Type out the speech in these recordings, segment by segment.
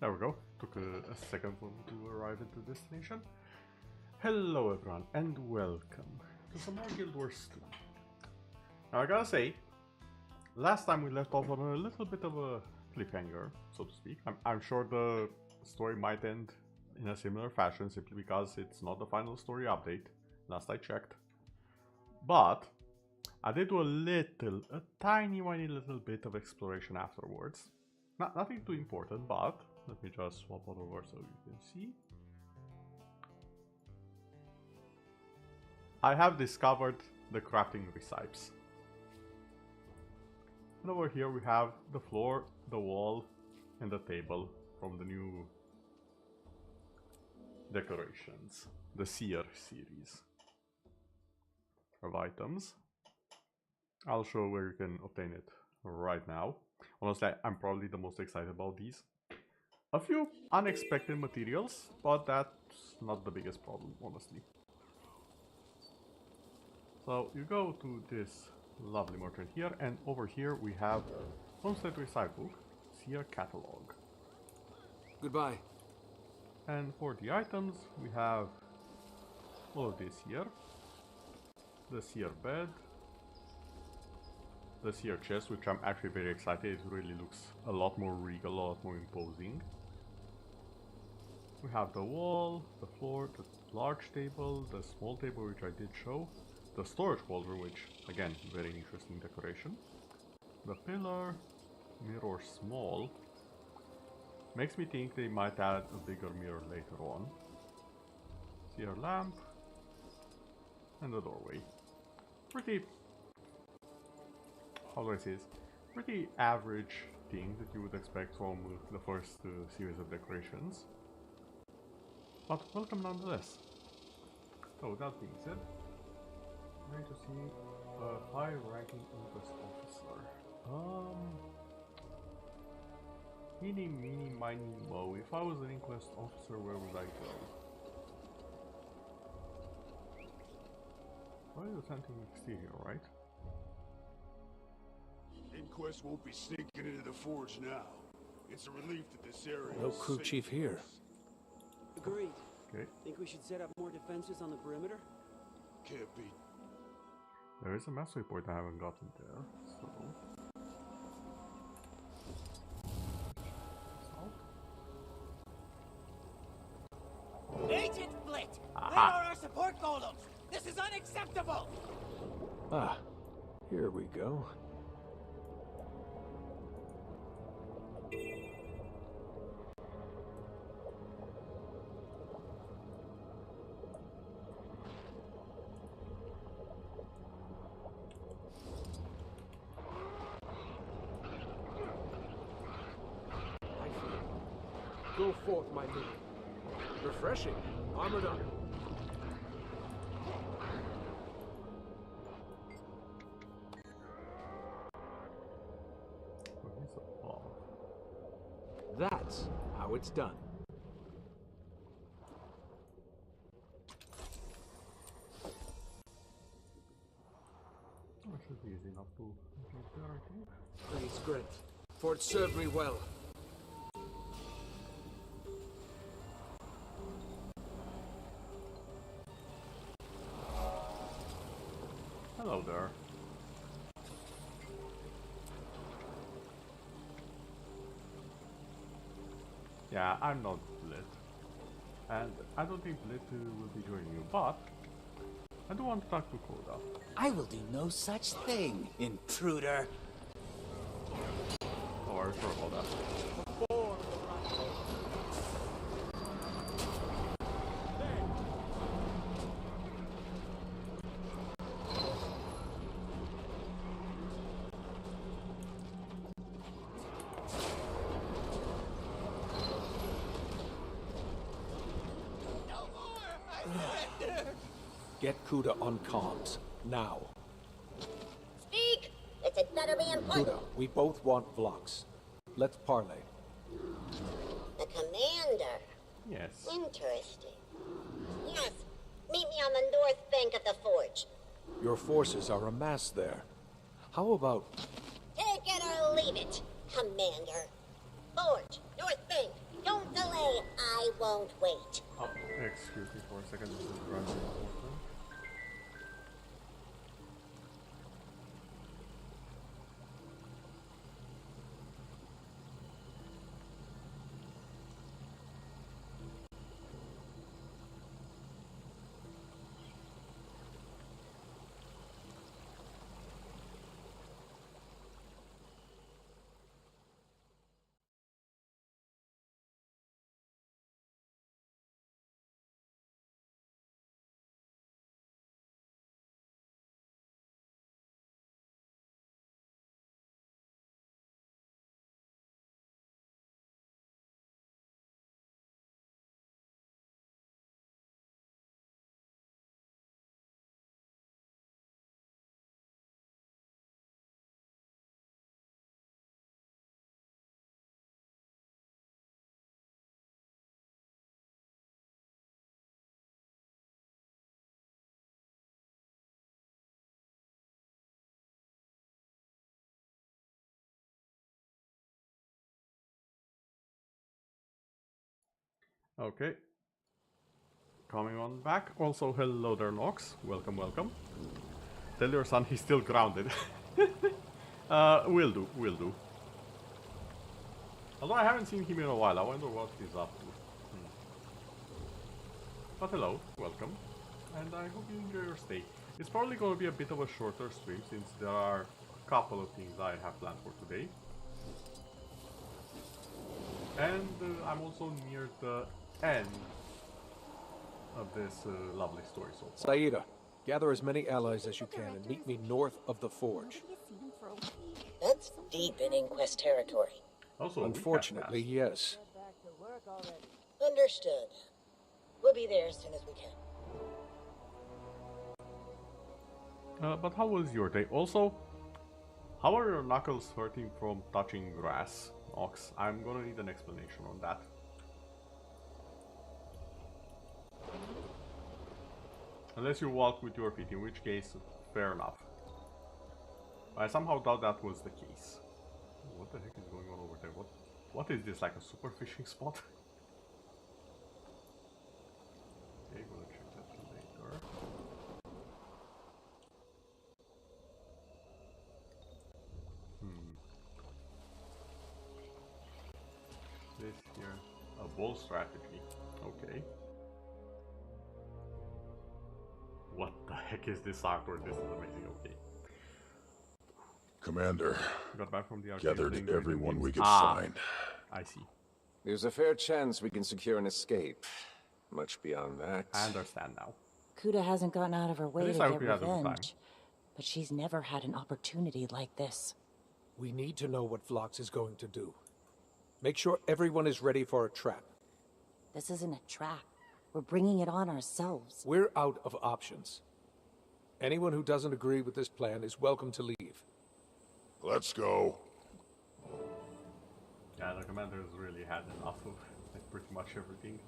There we go. Took a second for me to arrive at the destination. Hello everyone and welcome to some more GuildWars 2. Now I gotta say, last time we left off on a little bit of a cliffhanger, so to speak. I'm sure the story might end in a similar fashion simply because it's not the final story update, last I checked. But I did do a tiny little bit of exploration afterwards. Nothing too important, but let me just swap it over so you can see. I have discovered the crafting recipes. And over here we have the floor, the wall, and the table from the new decorations, the Seer series of items. I'll show where you can obtain it right now. Honestly, I'm probably the most excited about these. A few unexpected materials, but that's not the biggest problem, honestly. So you go to this lovely merchant here, and over here we have Homestead Recipe Book, Seer Catalog. Goodbye. And for the items, we have all of this here. The Seer Bed, the Seer Chest, which I'm actually very excited. It really looks a lot more regal, a lot more imposing. We have the wall, the floor, the large table, the small table which I did show, the storage holder, which again, very interesting decoration, the pillar, mirror small, makes me think they might add a bigger mirror later on, Seer lamp, and the doorway. Pretty, how do I say this, pretty average thing that you would expect from the first series of decorations. But welcome nonetheless. So that being said, I'm going to see a high-ranking inquest officer. Eeny, meeny, miny, mo. If I was an inquest officer, where would I go? Probably the hunting exterior, right? Inquest won't be sneaking into the forge now. It's a relief that this area No is crew safe. chief here. Agreed. Okay. Think we should set up more defenses on the perimeter? Can't be. There is a mass report I haven't gotten there, so... Agent Flit! Aha. Where are our support golems? This is unacceptable! Ah, here we go. Go forth, my lord. Refreshing. Armored up. That's how it's done. That should be easy enough to get there, I think. Praise Grant, for it served me well. Hello there. Yeah, I'm not Blit. And I don't think Blit will be joining you, but I do want to talk to Koda. I will do no such thing, intruder. Oh, I'm sorry about that. Get Kuda on comms, now. Speak! It better be important. Kuda, we both want blocks. Let's parley. The commander. Yes. Interesting. Yes. Meet me on the north bank of the forge. Your forces are amassed there. How about... Take it or leave it, Commander. Forge, north bank. Don't won't wait. Oh, excuse me for a second. This is rather important. Okay. Coming on back. Also, hello there, Nox. Welcome, welcome. Tell your son he's still grounded. Will do, will do. Although I haven't seen him in a while, I wonder what he's up to. But hello, welcome. And I hope you enjoy your stay. It's probably going to be a bit of a shorter stream since there are a couple of things I have planned for today. And I'm also near the end of this lovely story so far. Saida, gather as many allies as you can and meet me north of the forge. That's deep in Inquest territory. Also, unfortunately, yes. Understood. We'll be there as soon as we can. But how was your day? Also, how are your knuckles hurting from touching grass, Ox? I'm gonna need an explanation on that. Unless you walk with your feet, in which case, fair enough. I somehow doubt that was the case. What the heck is going on over there? What is this, like a super fishing spot? Okay, gonna check that later. This here, a bold strategy. Okay. What the heck is this artwork? This is amazing. Okay. Commander, Got back from the arcade gathered playing everyone video we games. could find. I see. There's a fair chance we can secure an escape. Much beyond that. I understand now. Kuda hasn't gone out of her way to least I hope get he has a good time. revenge, but she's never had an opportunity like this. We need to know what Vlox is going to do. Make sure everyone is ready for a trap. This isn't a trap. We're bringing it on ourselves. We're out of options. Anyone who doesn't agree with this plan is welcome to leave. Let's go. Yeah, the commander's really had enough of like, pretty much everything.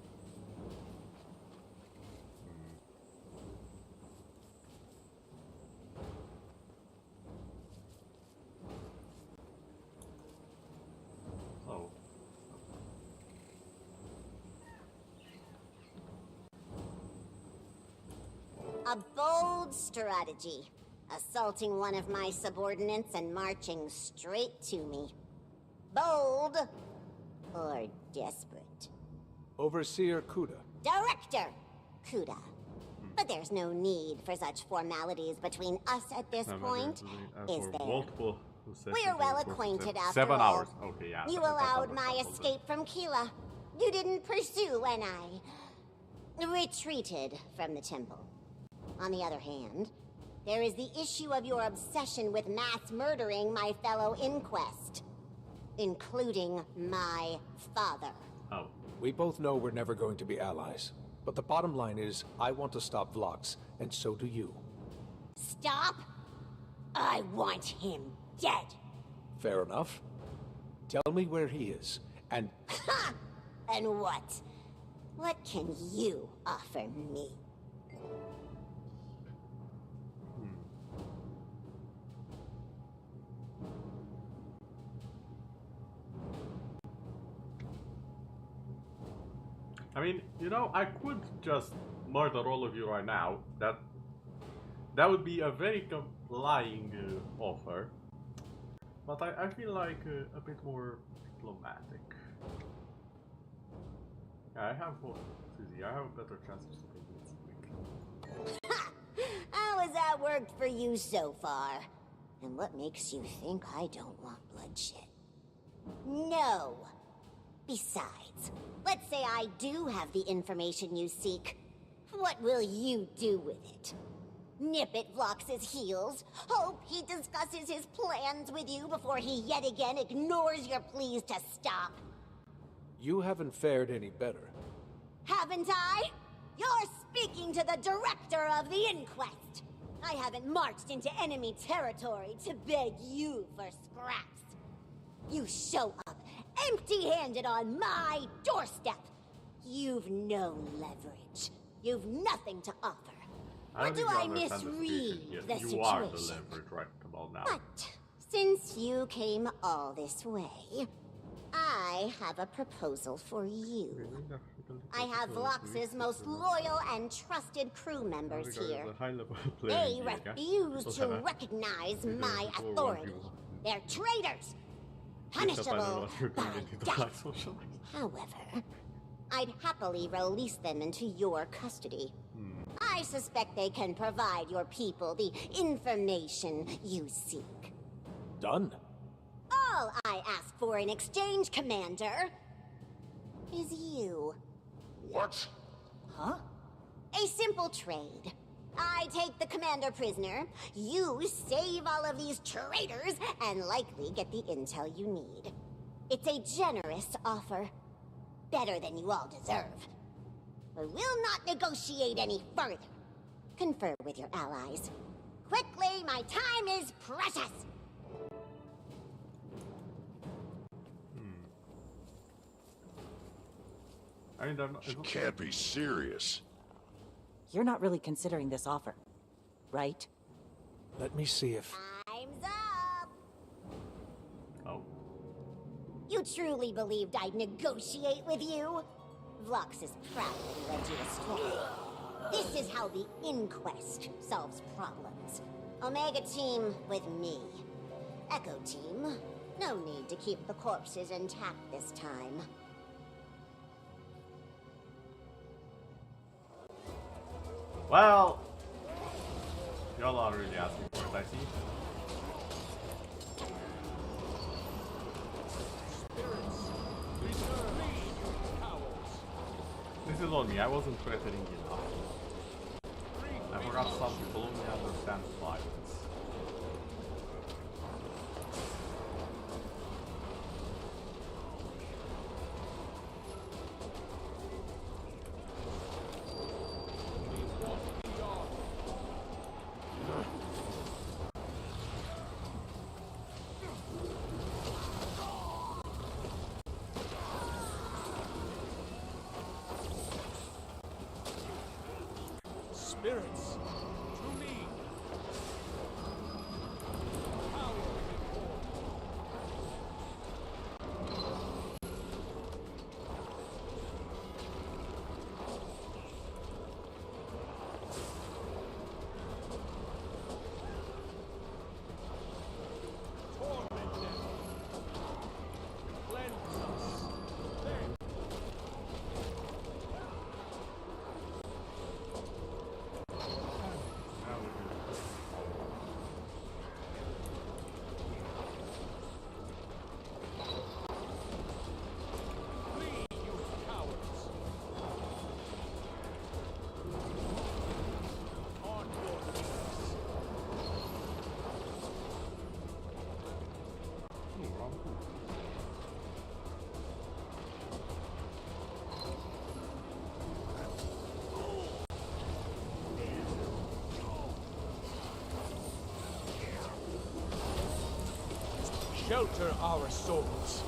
Oh. A bold strategy. Assaulting one of my subordinates and marching straight to me. Bold or desperate. Overseer Kuda. Director Kuda. But there's no need for such formalities between us at this point, is there? Multiple We're well acquainted after 7 all. hours. Okay, yeah. You allowed my escape from Kila. You didn't pursue when I retreated from the temple. On the other hand, there is the issue of your obsession with mass murdering my fellow Inquest, including my father. Oh. We both know we're never going to be allies. But the bottom line is, I want to stop Vlox, and so do you. Stop? I want him dead. Fair enough. Tell me where he is, and... Ha! And what? What can you offer me? I mean, you know, I could just murder all of you right now. That would be a very compelling offer. But I feel like a bit more diplomatic. Yeah, I have Susie, I have a better chance of stopping this quick. How has that worked for you so far? And what makes you think I don't want bloodshed? No. Besides, let's say I do have the information you seek. What will you do with it? Nip at Vlox's heels? Hope he discusses his plans with you before he yet again ignores your pleas to stop? You haven't fared any better. Haven't I? You're speaking to the director of the inquest. I haven't marched into enemy territory to beg you for scraps. You show up empty-handed on my doorstep. You've no leverage. You've nothing to offer. Or do I misread the situation? You are the leverage right about now. But since you came all this way, I have a proposal for you. I have Vlox's most loyal and trusted crew members here. They refuse to recognize my authority. They're traitors, punishable by death. However, I'd happily release them into your custody. I suspect they can provide your people the information you seek. Done. All I ask for in exchange, Commander, is you. What? Huh? A simple trade. I take the commander prisoner, you save all of these traitors, and likely get the intel you need. It's a generous offer. Better than you all deserve. But we'll not negotiate any further. Confer with your allies. Quickly, my time is precious! I mean, You can't be serious. You're not really considering this offer, right? Let me see if... Time's up! Oh. You truly believed I'd negotiate with you? Vlox has proudly led you astray. This is how the Inquest solves problems. Omega Team with me. Echo Team, no need to keep the corpses intact this time. Well, y'all are really asking for it, I see. This is on me, I wasn't threatening enough. I forgot some people only understand violence. Spirits, to me. Power torment them. Cleanse us. Then shelter our souls.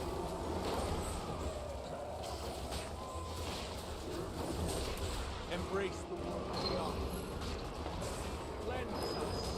Embrace the world beyond. Cleanse us.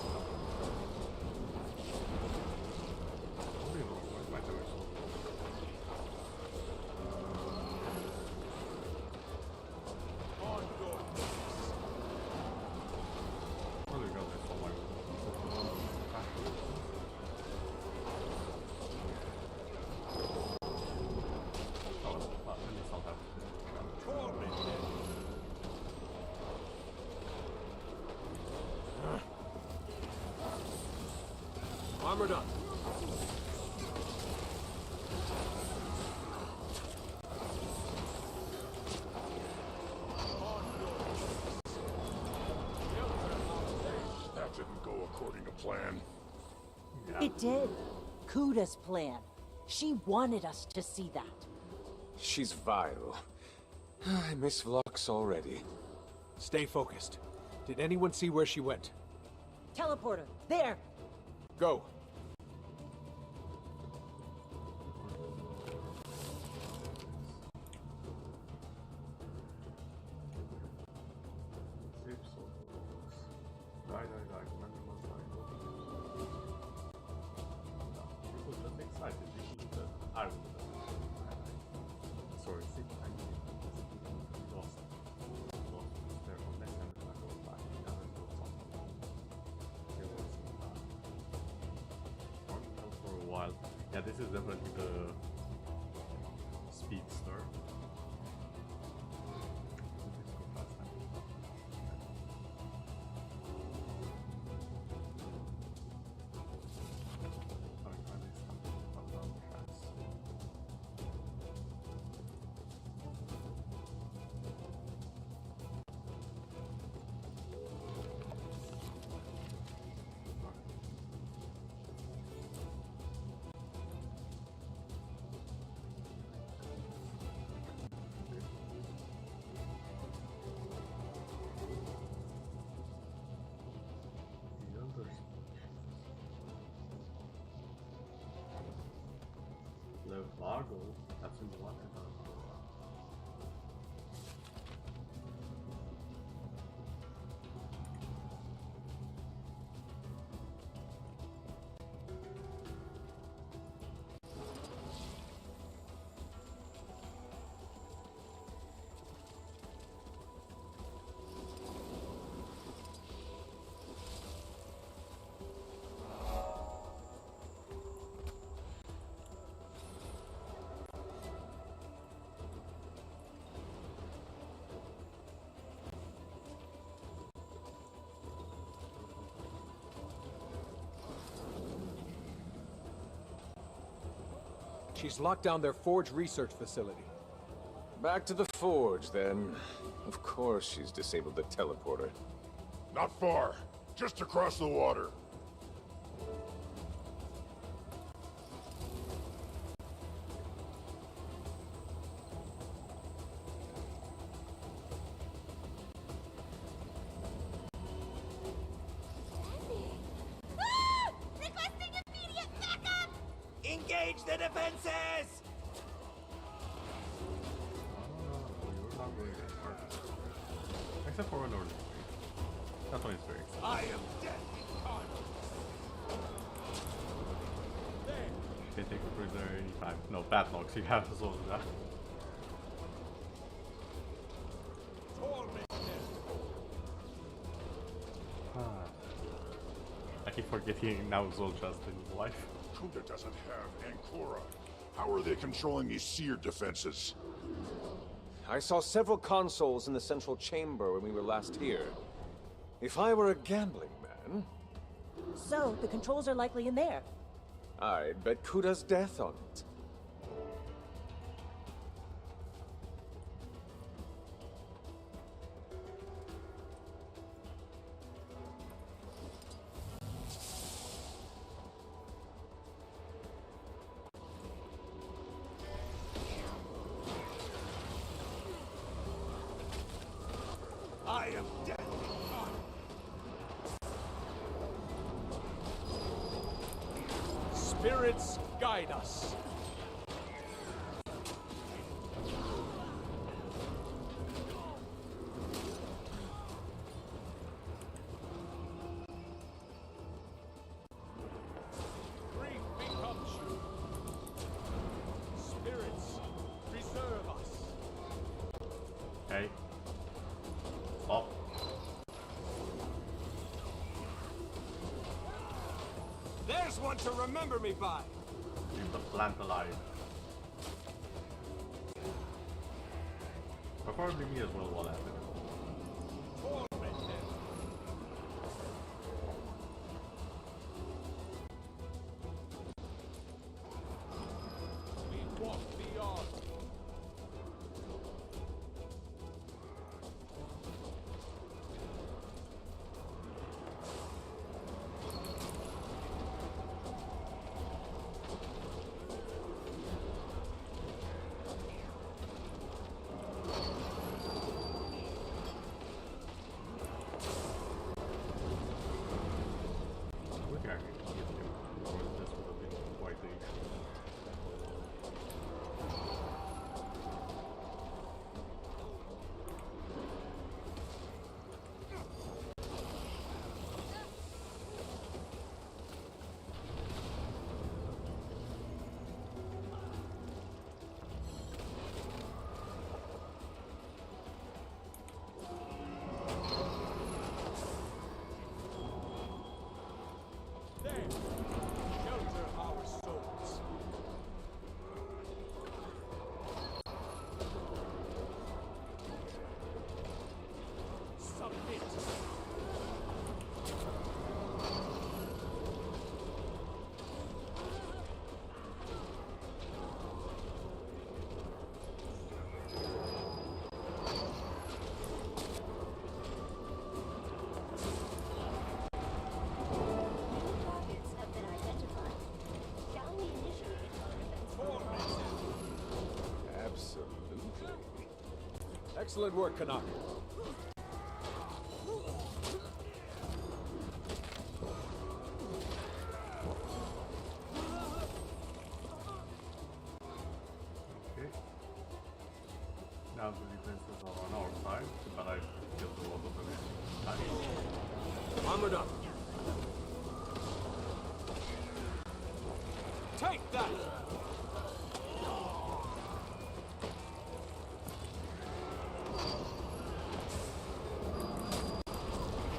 Armor done. That didn't go according to plan. It did. Kuda's plan. She wanted us to see that. She's vile. I miss Vlox already. Stay focused. Did anyone see where she went? Teleporter, there! Go. Yeah, this is definitely the speedster. Largo, that's in the water. She's locked down their Forge research facility. Back to the Forge, then. Of course she's disabled the teleporter. Not far. Just across the water. Requesting immediate backup! Engage the defenses! You're not going that far. Except for an order. That one is very exciting. I am dead. You can take a prisoner anytime. No, padlocks you have as well as that. I keep forgetting now Zolchast in life. Kuda doesn't have Ancora. How are they controlling these seared defenses? I saw several consoles in the central chamber when we were last here. If I were a gambling man, So, the controls are likely in there. I'd bet Kuda's death on it. I am dead. Spirits guide us. Grief becomes you. Spirits preserve us. Okay. Stop. There's one to remember me by. Leave the plant alive. Preferably me as well while at it. There! Shelter our souls. Submit! Targets have been identified. Shall we initiate our defense? Absolutely. Excellent work, Canuck. Okay. Now the defenses are on our side, but I killed a lot of them in time. Armored up. Take that!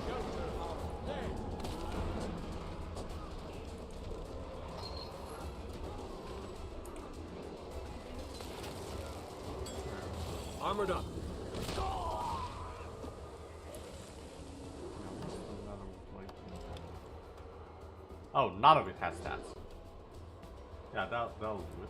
Shelter our land. Armored up. Oh, none of it has stats. Yeah, that'll do it.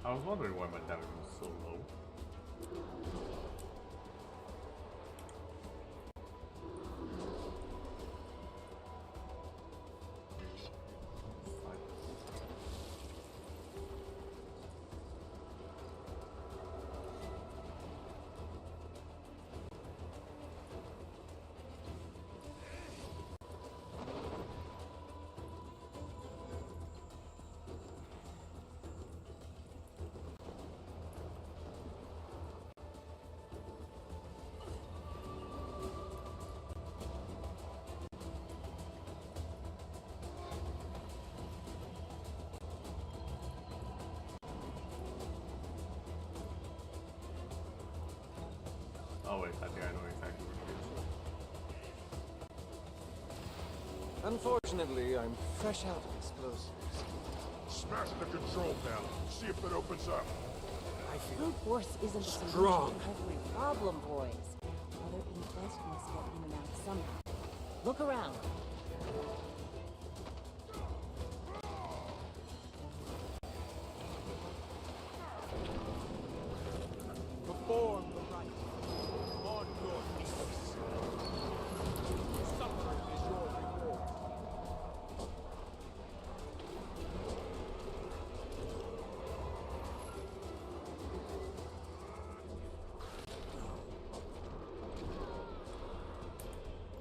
I was wondering why my damage was so low. Oh wait, I think I know exactly what it is. Unfortunately, I'm fresh out of explosives. Smash the control panel. See if it opens up. Brute force isn't a solution Strong. to every problem, boys. Other infest must get in and out somehow. Look around. Perform the right. On your knees. Suffering is your reward.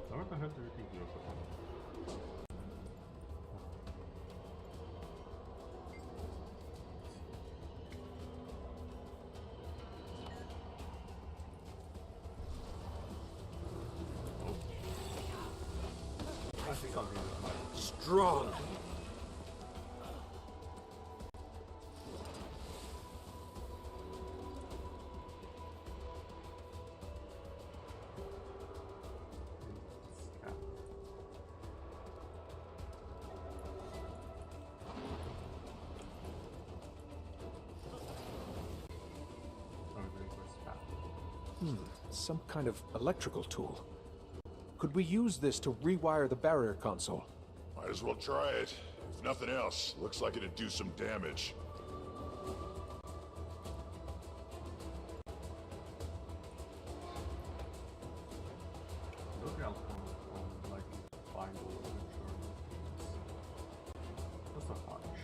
Now what the hell do you think you're supposed to do? I see something that might. Strong. Scan. Oh, there goes scan. Some kind of electrical tool. Could we use this to rewire the barrier console? Might as well try it. If nothing else, looks like it'd do some damage. Look out on like find all the insurance. Just a hunch.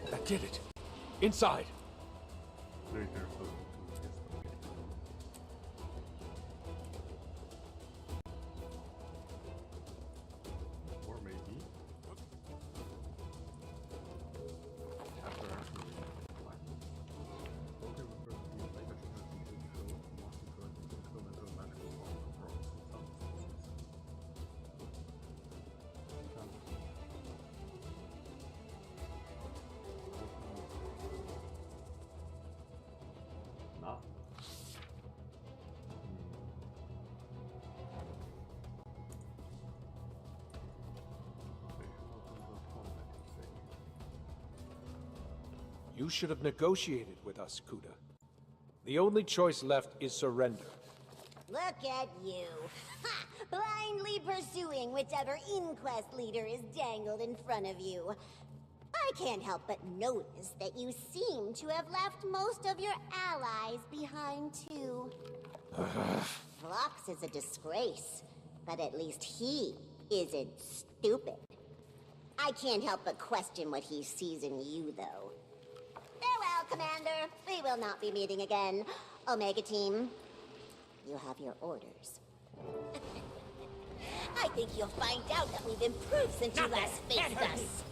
That did it. Inside. Very careful. Or maybe. After actually okay, we first use like a show, multi-choice, experimental magic. You should have negotiated with us, Kuda. The only choice left is surrender. Look at you. Ha! Blindly pursuing whichever inquest leader is dangled in front of you. I can't help but notice that you seem to have left most of your allies behind, too. Phlox is a disgrace, but at least he isn't stupid. I can't help but question what he sees in you, though. Farewell, Commander. We will not be meeting again. Omega Team, you have your orders. I think you'll find out that we've improved since you last faced us.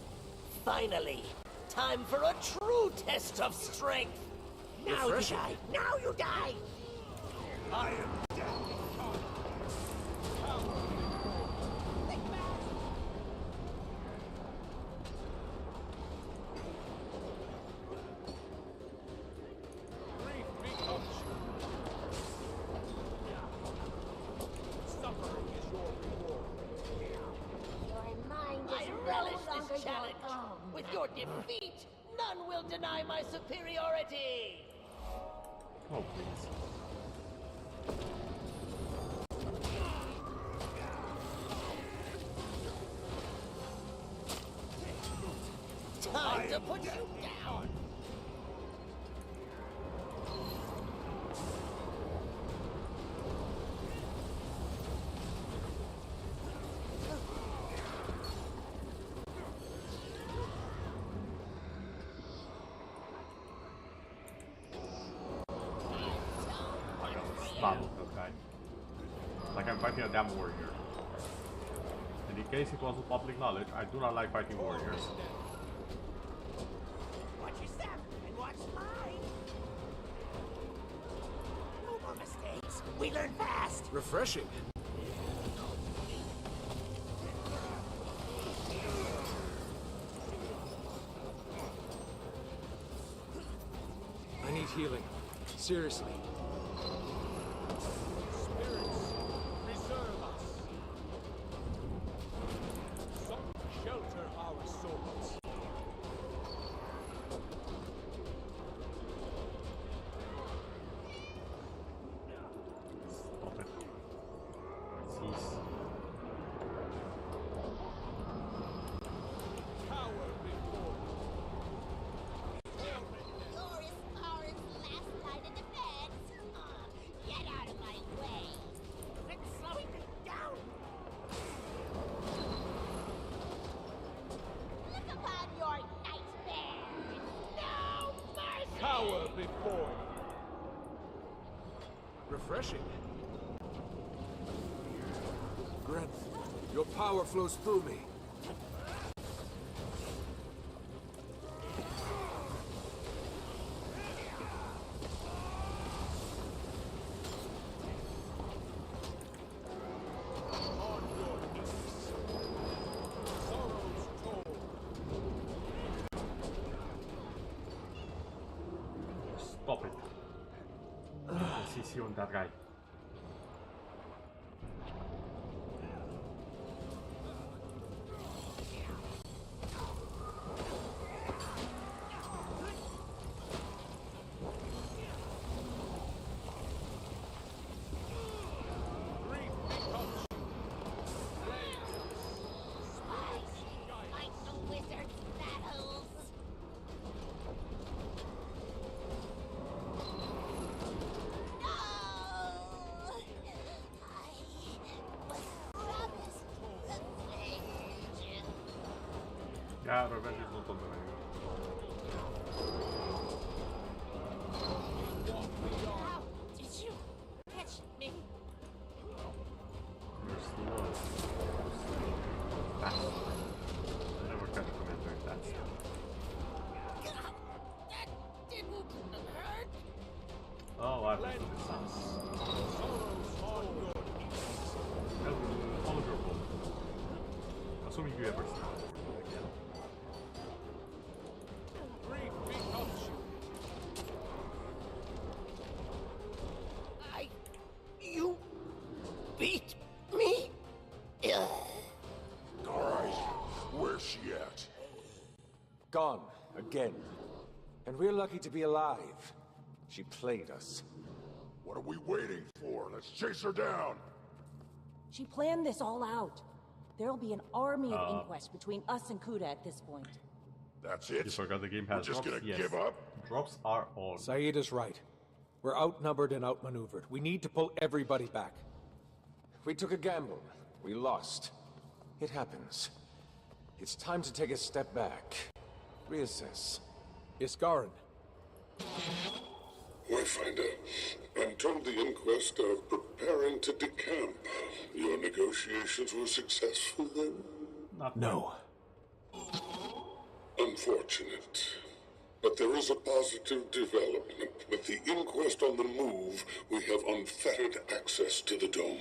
Finally, time for a true test of strength. Now you die. Now you die. I am dead. With your defeat, none will deny my superiority! Oh, please. Time to put you down! Stop that guy. Like I'm fighting a damn warrior. And in case it wasn't public knowledge, I do not like fighting warriors. Watch your step and watch mine! No more mistakes. We learn fast! Refreshing. I need healing. Seriously. Refreshing. Gren, your power flows through me. Stop it. CC on that guy. Yeah, revenge is not on the menu. How did you catch me? You're slow. Fast. I never catch a commander that slow. That didn't hurt. Oh, I've been this sounds. Follow your goal. Assuming you ever start. You beat me? Alright, where's she at? Gone. Again. And we're lucky to be alive. She played us. What are we waiting for? Let's chase her down! She planned this all out. There'll be an army of inquest between us and Kuda at this point. That's it? You forgot the game We're has just drops? gonna Yes. give up? Drops are on. Saeed is right. We're outnumbered and outmaneuvered. We need to pull everybody back. We took a gamble. We lost. It happens. It's time to take a step back. Reassess. Iskarin. Wayfinder, I'm told the inquest are preparing to decamp. Your negotiations were successful then? No. Unfortunate. But there is a positive development. With the inquest on the move, we have unfettered access to the dome.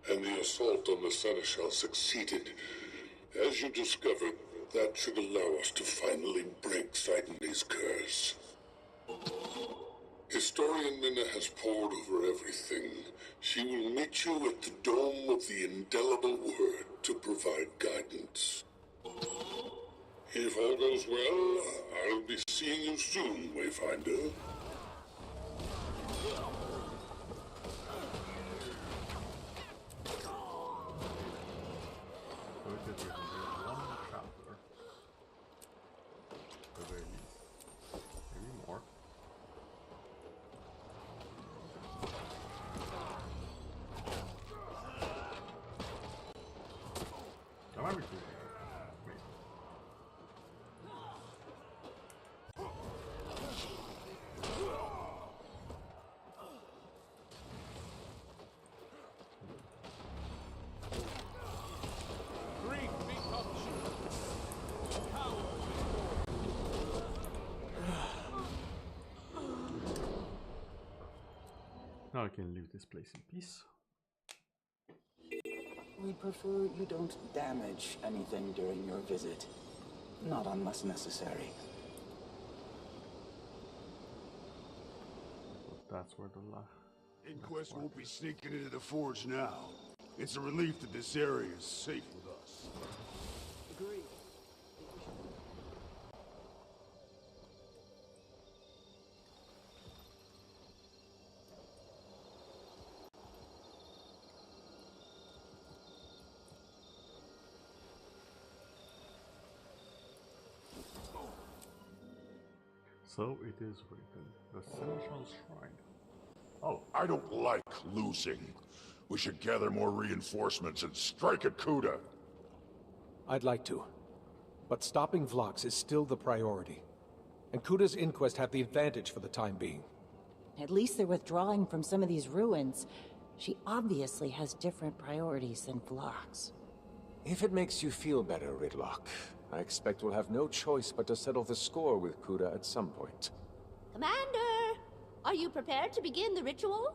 And the assault on the Seneschal succeeded. As you discovered, that should allow us to finally break Sidney's curse. Historian Minna has pored over everything. She will meet you at the Dome of the Indelible Word to provide guidance. If all goes well, I'll be seeing you soon, Wayfinder. One chapter. At the very least. Maybe more. That might be cool. Wait. Now I can leave this place in peace. We prefer you don't damage anything during your visit. Not unless necessary. That's where the Inquest won't be sneaking into the forge now. It's a relief that this area is safe with us. Agreed. So it is written. The Seneschal Shrine. Oh. I don't like losing. We should gather more reinforcements and strike at Kuda. I'd like to. But stopping Vlox is still the priority. And Kuda's inquest have the advantage for the time being. At least they're withdrawing from some of these ruins. She obviously has different priorities than Vlox. If it makes you feel better, Ridlock, I expect we'll have no choice but to settle the score with Kuda at some point. Commander! Are you prepared to begin the ritual?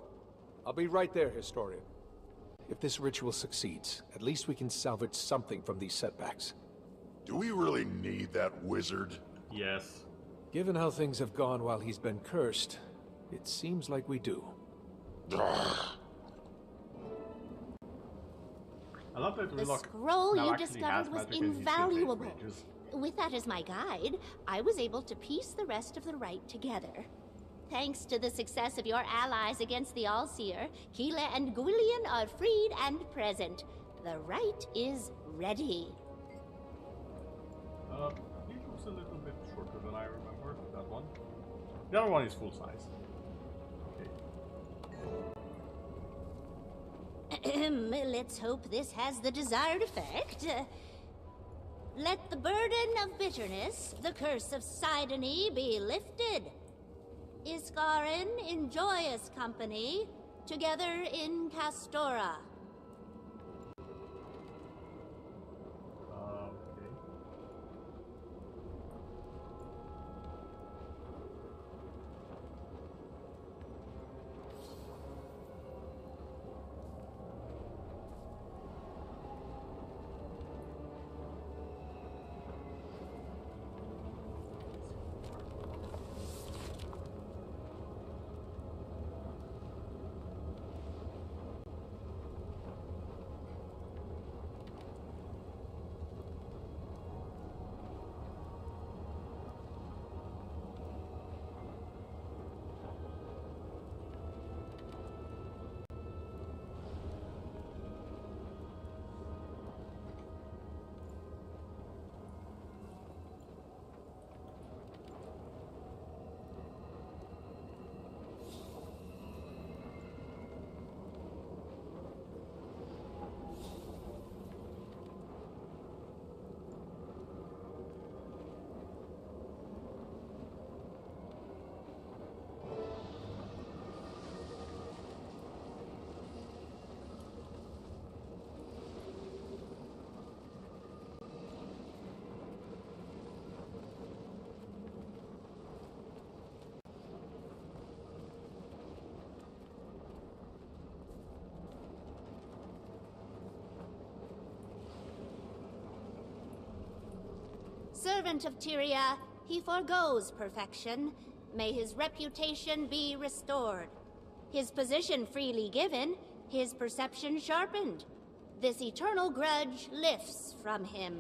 I'll be right there, Historian. If this ritual succeeds, at least we can salvage something from these setbacks. Do we really need that wizard? Yes. Given how things have gone while he's been cursed, it seems like we do. I love that The Ridlock scroll now you actually has discovered was magic and he still takes invaluable. mages. With that as my guide, I was able to piece the rest of the rite together. Thanks to the success of your allies against the Allseer, Keela and Gwillian are freed and present. The rite is ready. He looks a little bit shorter than I remember, that one. The other one is full size. Okay. Let's hope this has the desired effect. Let the burden of bitterness, the curse of Sidony, be lifted. Iskarin in joyous company, together in Castora. Okay. servant of Tyria, he forgoes perfection. May his reputation be restored. His position freely given, his perception sharpened. This eternal grudge lifts from him.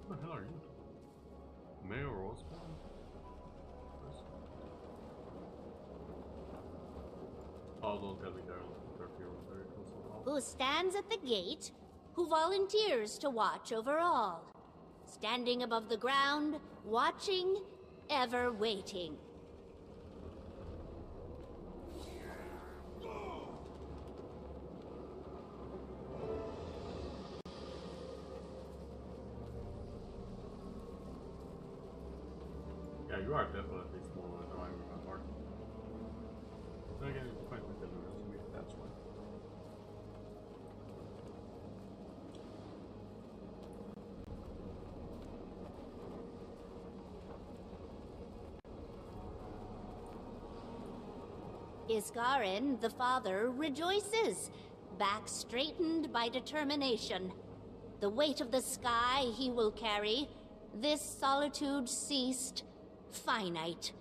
What the hell are you? Mayor Osborne? Oh, don't tell me they're very close. Who stands at the gate, who volunteers to watch over all. Standing above the ground, watching, ever waiting. Yeah, you are definitely smaller than I remember. Then again, you fight with the Lewis, that's why. Isgarin, the father, rejoices, back straightened by determination. The weight of the sky he will carry, this solitude ceased, finite.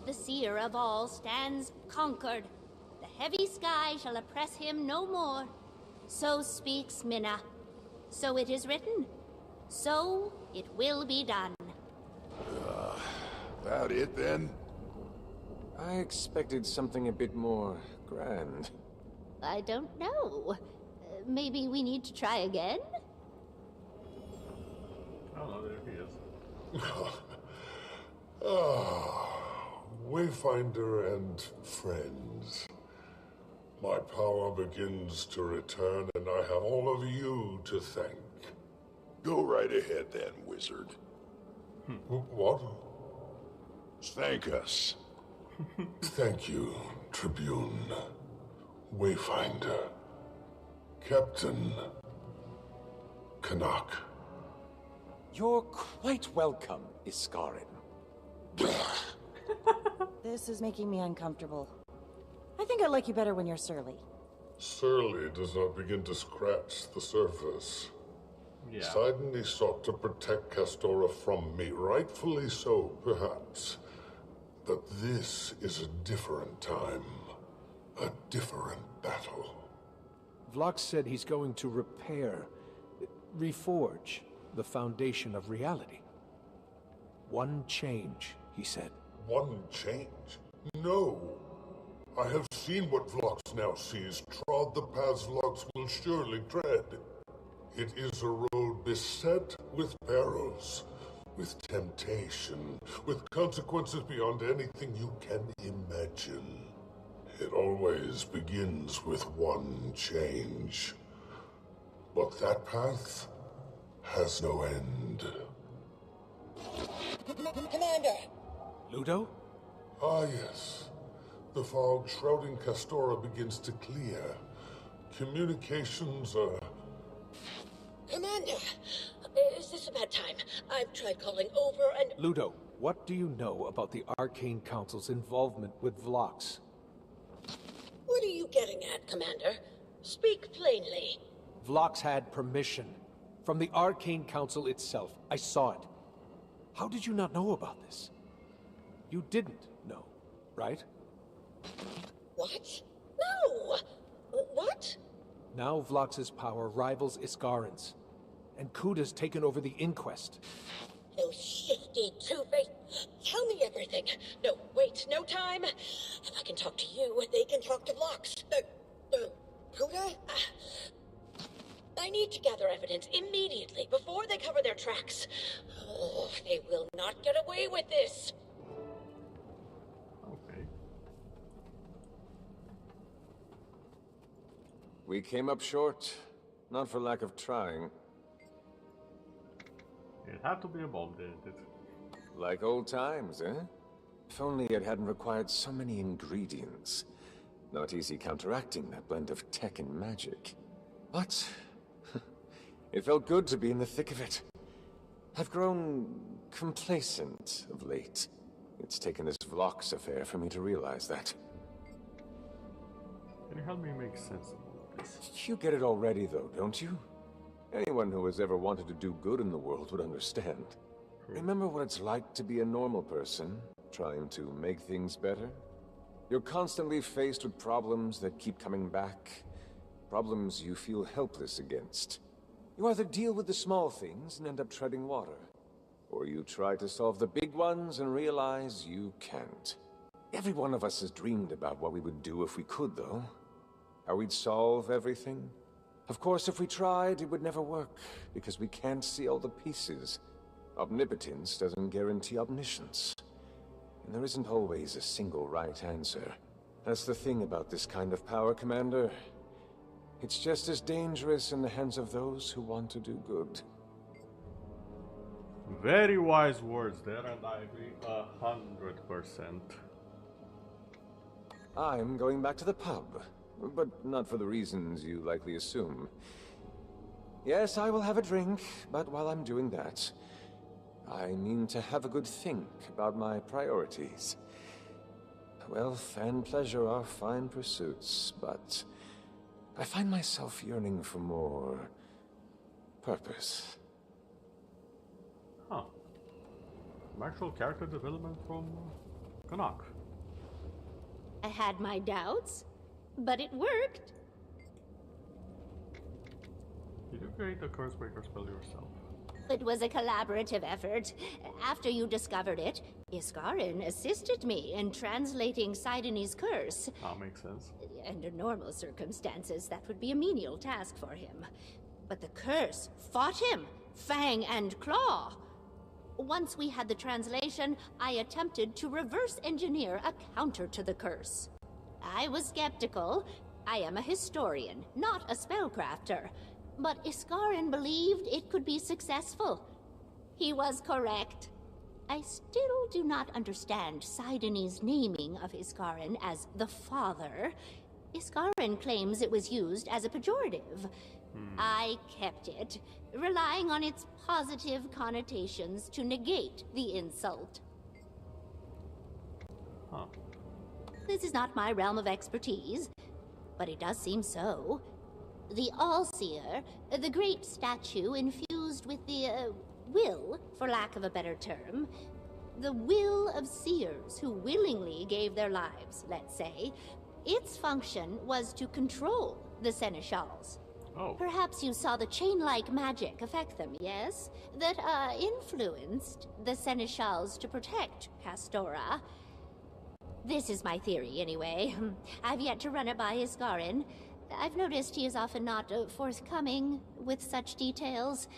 The seer of all stands conquered. The heavy sky shall oppress him no more. So speaks Minna. So it is written. So it will be done. That it then? I expected something a bit more grand. I don't know. Maybe we need to try again? Oh, there he is. Wayfinder and friends. My power begins to return, and I have all of you to thank. Go right ahead then, wizard. What? Thank us. Thank you, Tribune, Wayfinder, Captain Canuck. You're quite welcome, Isgarin. This is making me uncomfortable. I think I like you better when you're surly. Surly does not begin to scratch the surface. Yeah. Sidoney sought to protect Castora from me, rightfully so, perhaps. But this is a different time. A different battle. Vlox said he's going to repair, reforge, the foundation of reality. One change, he said. One change? No. I have seen what Vlox now sees, trod the paths Vlox will surely tread. It is a road beset with perils, with temptation, with consequences beyond anything you can imagine. It always begins with one change. But that path has no end. Commander! Ludo? Ah, yes. The fog shrouding Castora begins to clear. Communications are... Commander! Is this a bad time? I've tried calling over and... Ludo, what do you know about the Arcane Council's involvement with Vlox? What are you getting at, Commander? Speak plainly. Vlox had permission. From the Arcane Council itself. I saw it. How did you not know about this? You didn't know, right? What? No! What? Now Vlox's power rivals Iskarin's, and Kuda's taken over the Inquest. No shifty two-face. Tell me everything. No, wait, no time. If I can talk to you, they can talk to Vlox. Kuda? I need to gather evidence immediately before they cover their tracks. Oh, they will not get away with this. Okay. We came up short, not for lack of trying. It had to be a bomb, didn't it? Like old times, eh? If only it hadn't required so many ingredients. Not easy counteracting that blend of tech and magic. But it felt good to be in the thick of it. I've grown complacent of late. It's taken this Vlox affair for me to realize that. Can you help me make sense of all of this? You get it already, though, don't you? Anyone who has ever wanted to do good in the world would understand. Remember what it's like to be a normal person, trying to make things better? You're constantly faced with problems that keep coming back. Problems you feel helpless against. You either deal with the small things and end up treading water, or you try to solve the big ones and realize you can't. Every one of us has dreamed about what we would do if we could, though. How we'd solve everything. Of course, if we tried, it would never work, because we can't see all the pieces. Omnipotence doesn't guarantee omniscience. And there isn't always a single right answer. That's the thing about this kind of power, Commander. It's just as dangerous in the hands of those who want to do good. Very wise words there, and I agree 100%. I'm going back to the pub, but not for the reasons you likely assume. Yes, I will have a drink, but while I'm doing that, I mean to have a good think about my priorities. Wealth and pleasure are fine pursuits, but I find myself yearning for more purpose. Huh. Some actual character development from Kanak. I had my doubts, but it worked. Did you create the curse breaker spell yourself? It was a collaborative effort. After you discovered it, Iskarin assisted me in translating Sidoni's curse. That makes sense. Under normal circumstances, that would be a menial task for him. But the curse fought him, fang and claw. Once we had the translation, I attempted to reverse engineer a counter to the curse. I was skeptical. I am a historian, not a spellcrafter. But Iskarin believed it could be successful. He was correct. I still do not understand Sidoni's naming of Iskarin as the father. Iskarin claims it was used as a pejorative. I kept it, relying on its positive connotations to negate the insult. Huh. This is not my realm of expertise, but it does seem so. The All-Seer, the great statue infused with the, will, for lack of a better term, the will of seers who willingly gave their lives, let's say, its function was to control the seneschals. Oh. Perhaps you saw the chain-like magic affect them, yes? That, influenced the seneschals to protect Castora. This is my theory, anyway. I've yet to run it by Iskarin. I've noticed he is often not forthcoming with such details.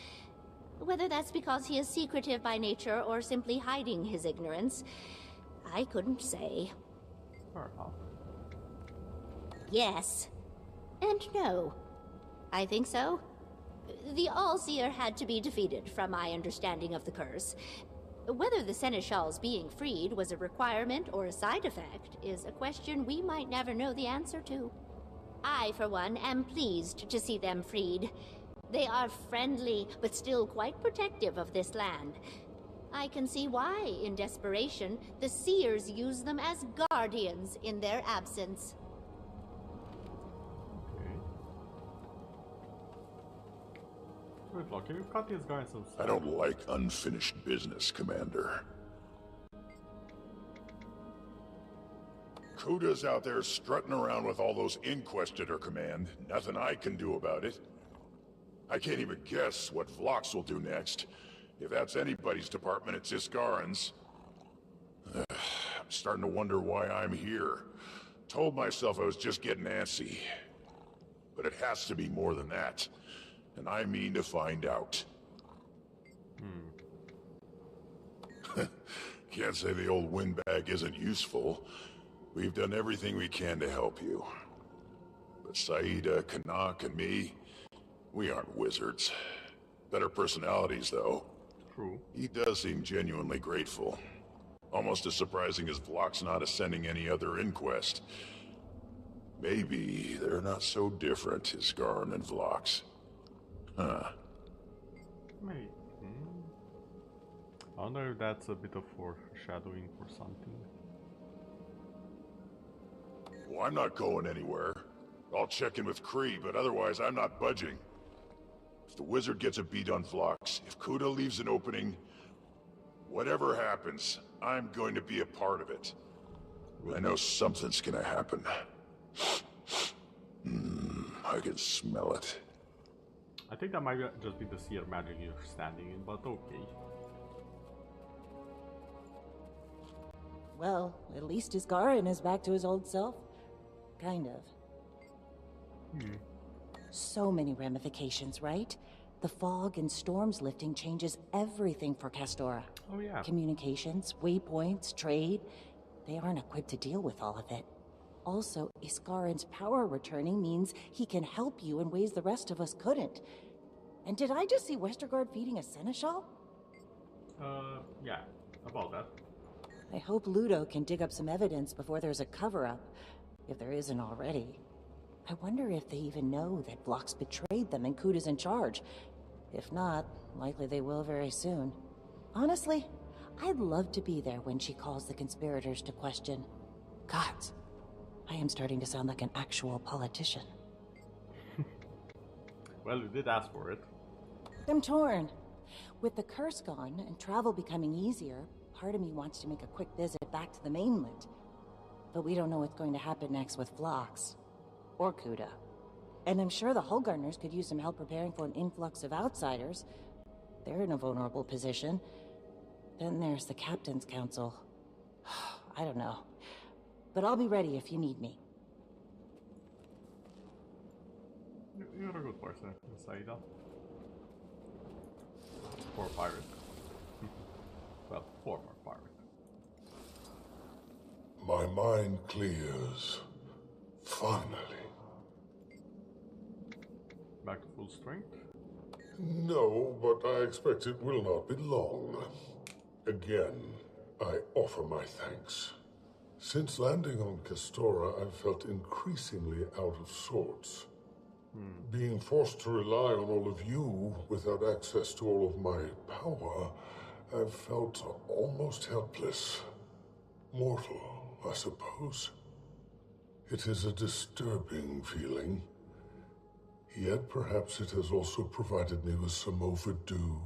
Whether that's because he is secretive by nature or simply hiding his ignorance, I couldn't say. Fair enough. Yes. And no. I think so. The All-Seer had to be defeated, from my understanding of the curse. Whether the seneschals being freed was a requirement or a side effect is a question we might never know the answer to. I, for one, am pleased to see them freed. They are friendly, but still quite protective of this land. I can see why, in desperation, the Seers use them as guardians in their absence. Okay. Good luck. Can you cut these guys some slack? I don't like unfinished business, Commander. Kuda's out there strutting around with all those inquests at her command. Nothing I can do about it. I can't even guess what Vlox will do next. If that's anybody's department, it's Iskarin's. I'm starting to wonder why I'm here. Told myself I was just getting antsy. But it has to be more than that. And I mean to find out. Can't say the old windbag isn't useful. We've done everything we can to help you. But Saida, Kanak, and me, we aren't wizards. Better personalities, though. True. He does seem genuinely grateful. Almost as surprising as Vlox not ascending any other inquest. Maybe they're not so different, Iskarin and Vlox. Huh. Maybe. I wonder if that's a bit of foreshadowing for something. Well, I'm not going anywhere. I'll check in with Kree, but otherwise I'm not budging. If the wizard gets a beat on Vlox, if Kuda leaves an opening, whatever happens, I'm going to be a part of it. I know something's gonna happen. I can smell it. I think that might just be the seer magic you're standing in, but okay. Well, at least Iskarin is back to his old self. Kind of. So many ramifications, right? The fog and storms lifting changes everything for Castora. Oh yeah. Communications, waypoints, trade. They aren't equipped to deal with all of it. Also, Iskarin's power returning means he can help you in ways the rest of us couldn't. And did I just see Westergaard feeding a seneschal? Yeah, about that. I hope Ludo can dig up some evidence before there's a cover-up, if there isn't already. I wonder if they even know that Vlox betrayed them and Kuda's in charge. If not, likely they will very soon. Honestly, I'd love to be there when she calls the conspirators to question. Gods, I am starting to sound like an actual politician. Well, you did ask for it. I'm torn. With the curse gone and travel becoming easier, part of me wants to make a quick visit back to the mainland. But we don't know what's going to happen next with Vlox. Or Kuda. And I'm sure the Hulgarners could use some help preparing for an influx of outsiders. They're in a vulnerable position. Then there's the Captain's Council. I don't know. But I'll be ready if you need me. You're a good person, Saida. Or pirate. Well, former pirate. My mind clears. Finally. Back to full strength? No, but I expect it will not be long. Again, I offer my thanks. Since landing on Castora, I've felt increasingly out of sorts. Being forced to rely on all of you without access to all of my power, I've felt almost helpless. Mortal, I suppose. It is a disturbing feeling. Yet perhaps it has also provided me with some overdue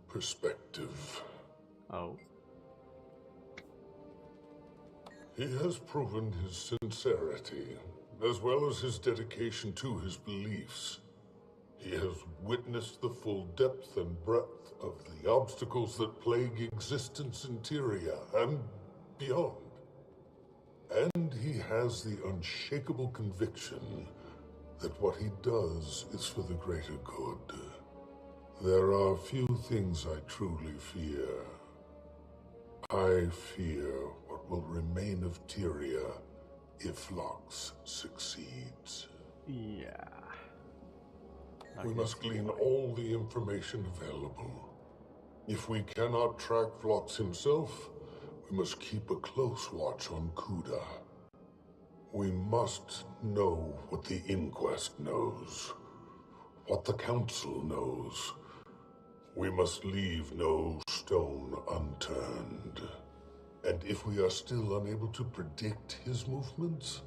perspective. Oh. He has proven his sincerity, as well as his dedication to his beliefs. He has witnessed the full depth and breadth of the obstacles that plague existence in Tyria and beyond. And he has the unshakable conviction that what he does is for the greater good. There are few things I truly fear. I fear what will remain of Tyria if Vlox succeeds. Yeah. We must glean all the information available. If we cannot track Vlox himself, we must keep a close watch on Kuda. We must know what the Inquest knows, what the Council knows. We must leave no stone unturned. And if we are still unable to predict his movements,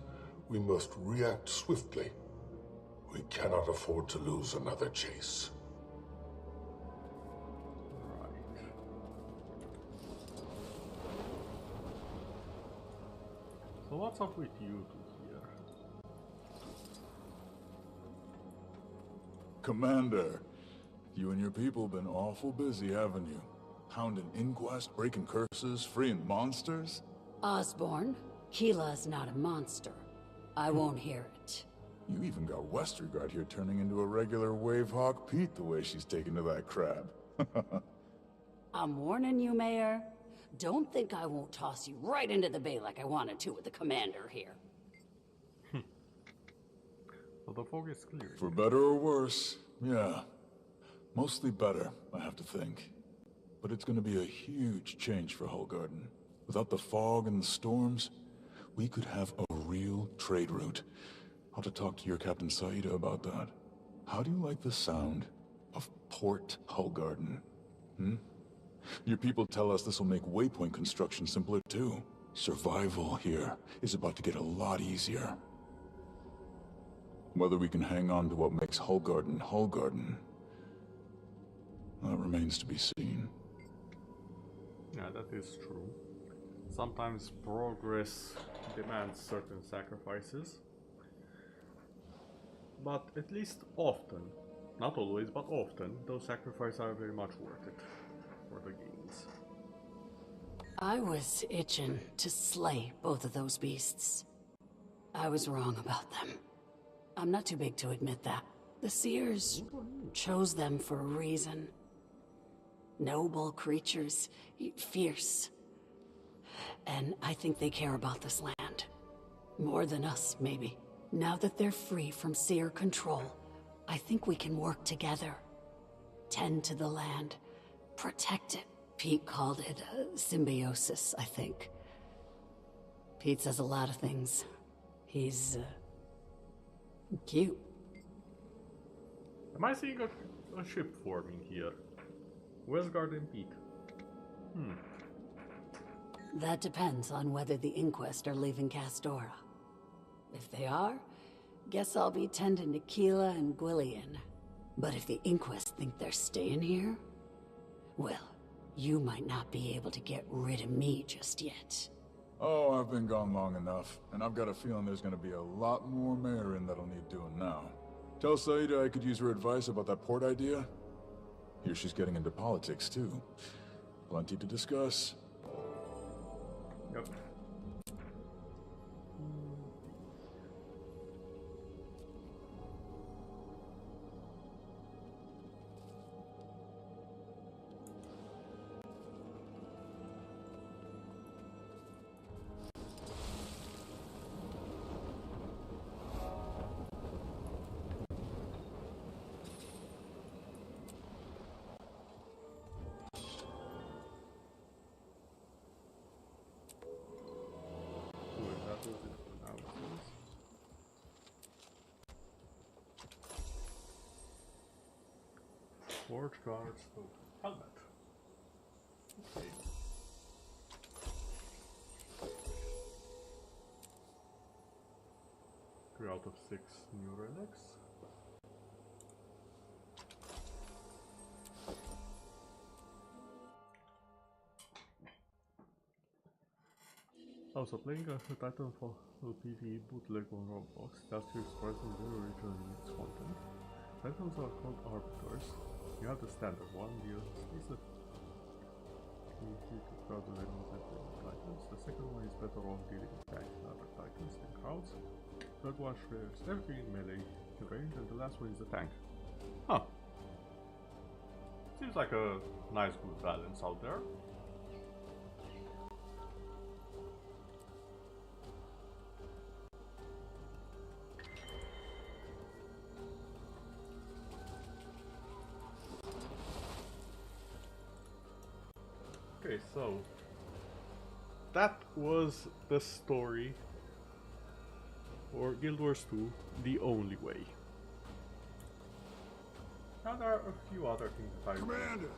we must react swiftly. We cannot afford to lose another chase. Right. So what's up with you two here? Commander, you and your people been awful busy, haven't you? Hounding inquest, breaking curses, freeing monsters? Osborne, Keela's not a monster. I won't hear it. You even got Westergaard here turning into a regular Wavehawk Pete the way she's taken to that crab. I'm warning you, Mayor. Don't think I won't toss you right into the bay like I wanted to with the commander here. So the fog is clear. For better or worse, yeah. Mostly better, I have to think. But it's gonna be a huge change for Hullgarden. Without the fog and the storms, we could have a real trade route. I'll have to talk to your Captain Saida about that. How do you like the sound of Port Hullgarden? Your people tell us this will make waypoint construction simpler too. Survival here is about to get a lot easier. Whether we can hang on to what makes Hullgarden Hullgarden, that remains to be seen. Yeah, that is true. Sometimes progress demands certain sacrifices. But at least often, not always, but often, those sacrifices are very much worth it for the gains. I was itching to slay both of those beasts. I was wrong about them. I'm not too big to admit that. The Seers chose them for a reason. Noble creatures, fierce. And I think they care about this land. More than us, maybe. Now that they're free from Seer control, I think we can work together. Tend to the land. Protect it. Pete called it symbiosis, I think. Pete says a lot of things. He's, cute. Am I seeing a ship forming here? Westguard and Pete. That depends on whether the Inquest are leaving Castora. If they are, guess I'll be tending to Keela and Gwillian. But if the Inquest think they're staying here, well, you might not be able to get rid of me just yet. Oh, I've been gone long enough, and I've got a feeling there's gonna be a lot more Marin that'll need doing now. Tell Saida I could use her advice about that port idea. Here she's getting into politics, too. Plenty to discuss. Yep. Forge guards, helmet. Okay. 3 out of 6 new relics. Also playing a Titanfall PvE bootleg on Roblox, that's your surprising very original in its content. Titans are called arbiters. You have the standard one, the exclusive to crowd the levels and Titans. The second one is better off dealing with tanks and other Titans than crowds. Third one shares everything in melee range, and the last one is the tank. Huh. Seems like a nice good balance out there. Okay, so that was the story for Guild Wars 2, The Only Way. Now there are a few other things that I Commander,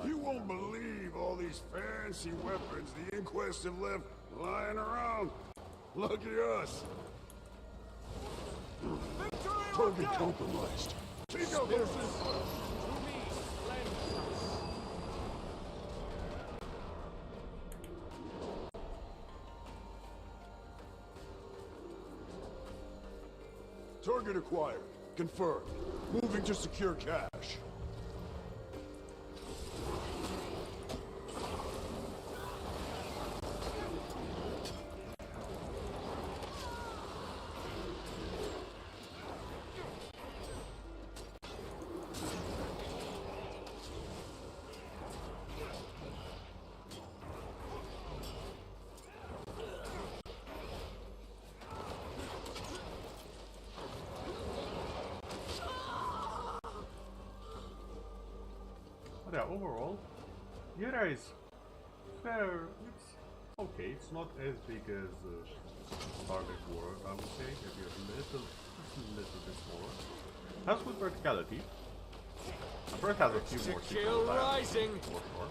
you won't believe all these fancy weapons the Inquest have left lying around. Look at us. Don't be compromised. Take out those Target acquired. Confirmed. Moving to secure cache. But yeah, overall, Yera is fair. It's okay. It's not as big as Starlight War, I would say. Maybe a little bit smaller. Has good verticality. The bird has a few more Kill rising. For sure.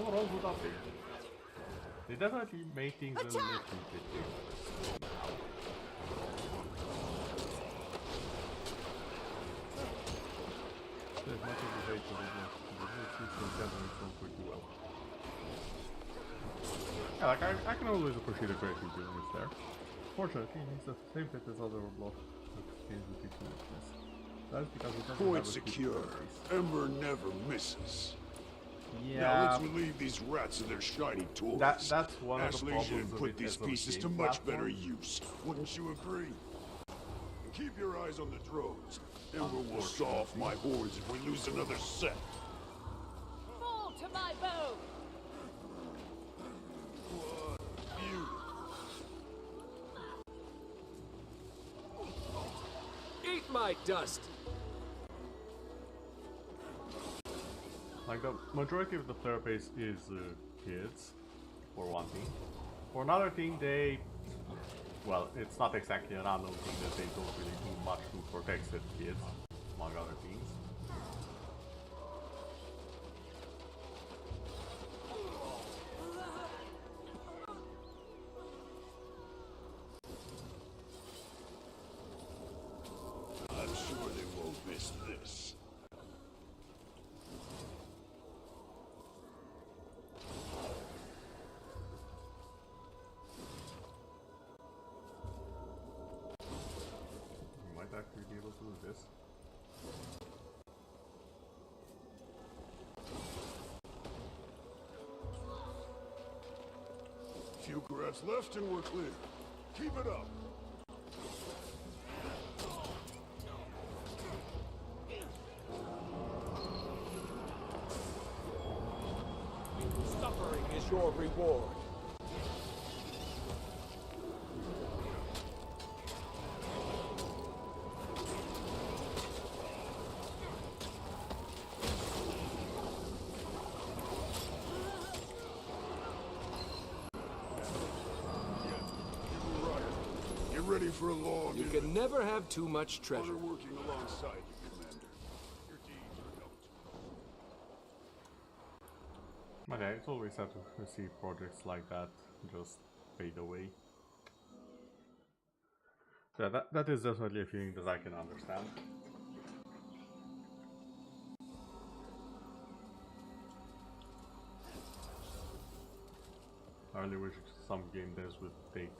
Overall, good update. They definitely made things a little bit different. As much as we hate the system definitely so pretty well. Yeah, like I can always appreciate the creative doing there. Fortunately, it needs the same fit as other block games with each weakness. That's because it doesn't Point have a secure. Ember never misses. Yeah. Now let's relieve these rats of their shiny toys. That's one of the Ashley should problems of put it these as a pieces to game much better platform. use. Wouldn't you agree? And keep your eyes on the drones. Ember will saw off my horns if we lose another set. Fall to my bow! What beauty. Eat my dust! Like the majority of the player base is kids, for one thing. For another thing, well, it's not exactly an unknown thing that they don't really do much to protect said kids, among other things. I'm sure they won't miss this. You might actually be able to do this. Few grabs left and we're clear. Keep it up. Suffering is your reward. Get ready for a long You can never have too much treasure. Honor working alongside you, Commander. Your deeds are noted. But yeah, it's always sad to see projects like that just fade away. So yeah, that is definitely a feeling that I can understand. I really wish some game devs would take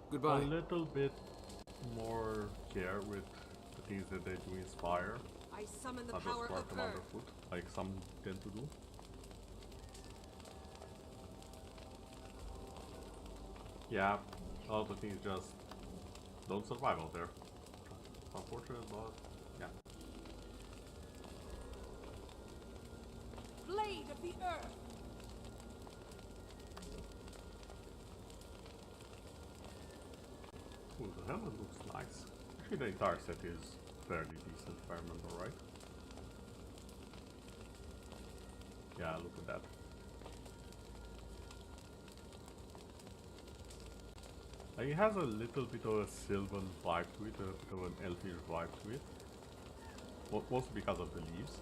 Goodbye. a little bit more care with the things that they do inspire. I summon the Not just power spark of them Earth. underfoot, like some tend to do. Yeah, a lot of things just don't survive out there. Unfortunate, but yeah. Blade of the Earth. Ooh, the helmet looks nice. Actually, the entire set is fairly decent, if I remember right. Yeah, look at that. Like, it has a little bit of a Sylvan vibe to it, a bit of an elfish vibe to it. Mostly because of the leaves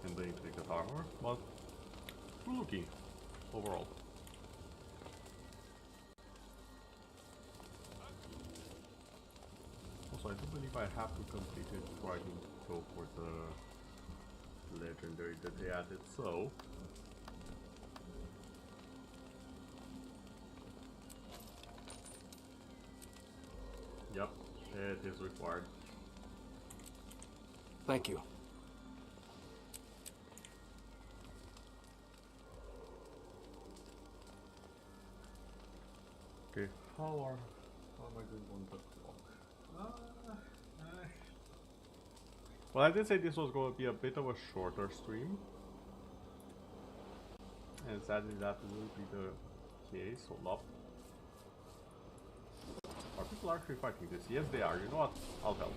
and the intricate armor, but good looking overall. Also, I do believe I have to complete it before I can go for the legendary that they added, so Yep, it is required. Thank you. Okay, how am I doing on the clock? Well, I did say this was going to be a bit of a shorter stream. And sadly that will be the case. Hold up. Are people actually fighting this? Yes they are. You know what? I'll help.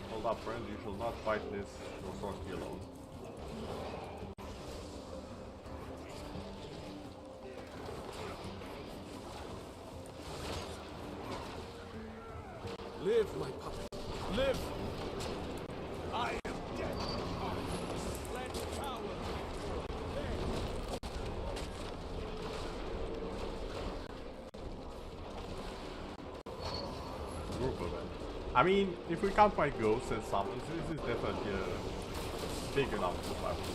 Hold up friend, you shall not fight this Nossorski alone. Live, my puppet. Live! I am dead. Let's power. Group event. I mean, if we count my ghosts and summons, this is definitely a big enough group, I would say.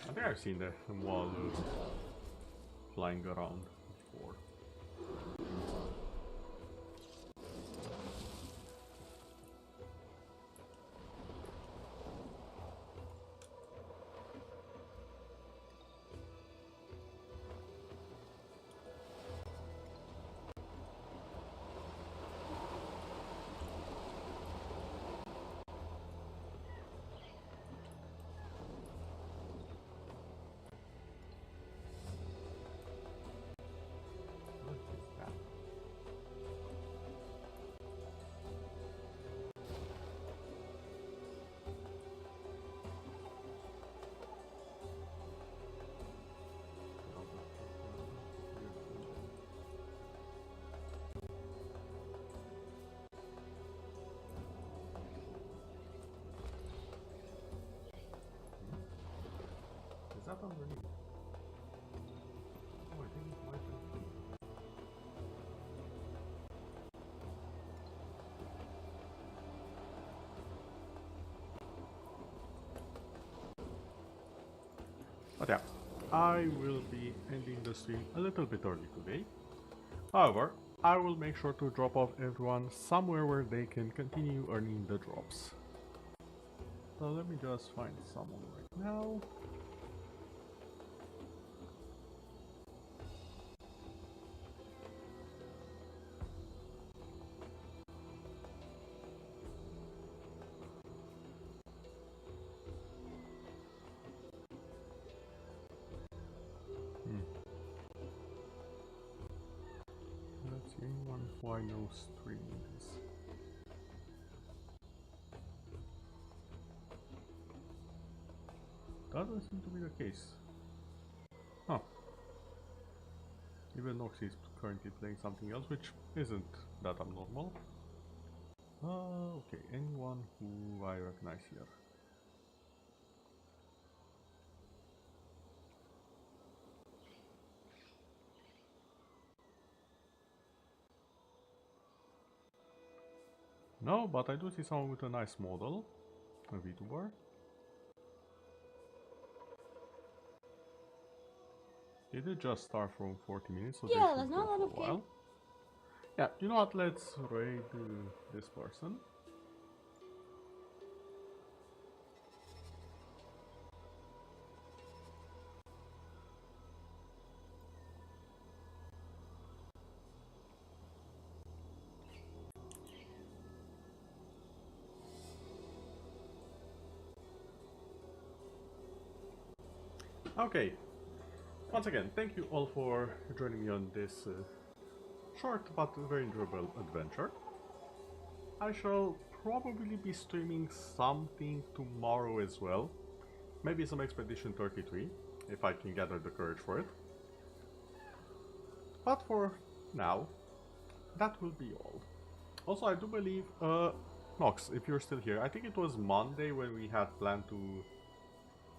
I think I've seen the wall flying around before. Is that underneath? Oh, I think it might be. But yeah, I will be ending the stream a little bit early today. However, I will make sure to drop off everyone somewhere where they can continue earning the drops. So let me just find someone right now. Let's see, anyone who I know streaming this. That doesn't seem to be the case. Huh. Even Nox is currently playing something else, which isn't that abnormal. Okay, anyone who I recognize here. No, but I do see someone with a nice model, a VTuber. It did just start from 40 minutes, so Yeah, they should that's go not for a okay. while. Yeah, you know what, let's raid this person. Okay, once again, thank you all for joining me on this short but very enjoyable adventure. I shall probably be streaming something tomorrow as well. Maybe some Expedition 33, if I can gather the courage for it. But for now, that will be all. Also, I do believe, Nox, if you're still here, I think it was Monday when we had planned to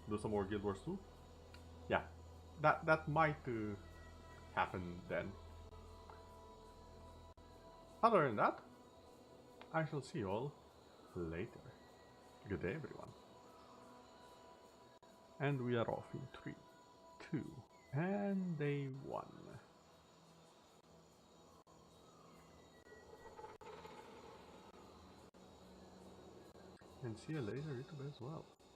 do some more Guild Wars 2. Yeah, that might happen then. Other than that, I shall see you all later. Good day, everyone. And we are off in 3, 2, and day 1. And see you later, YouTube as well.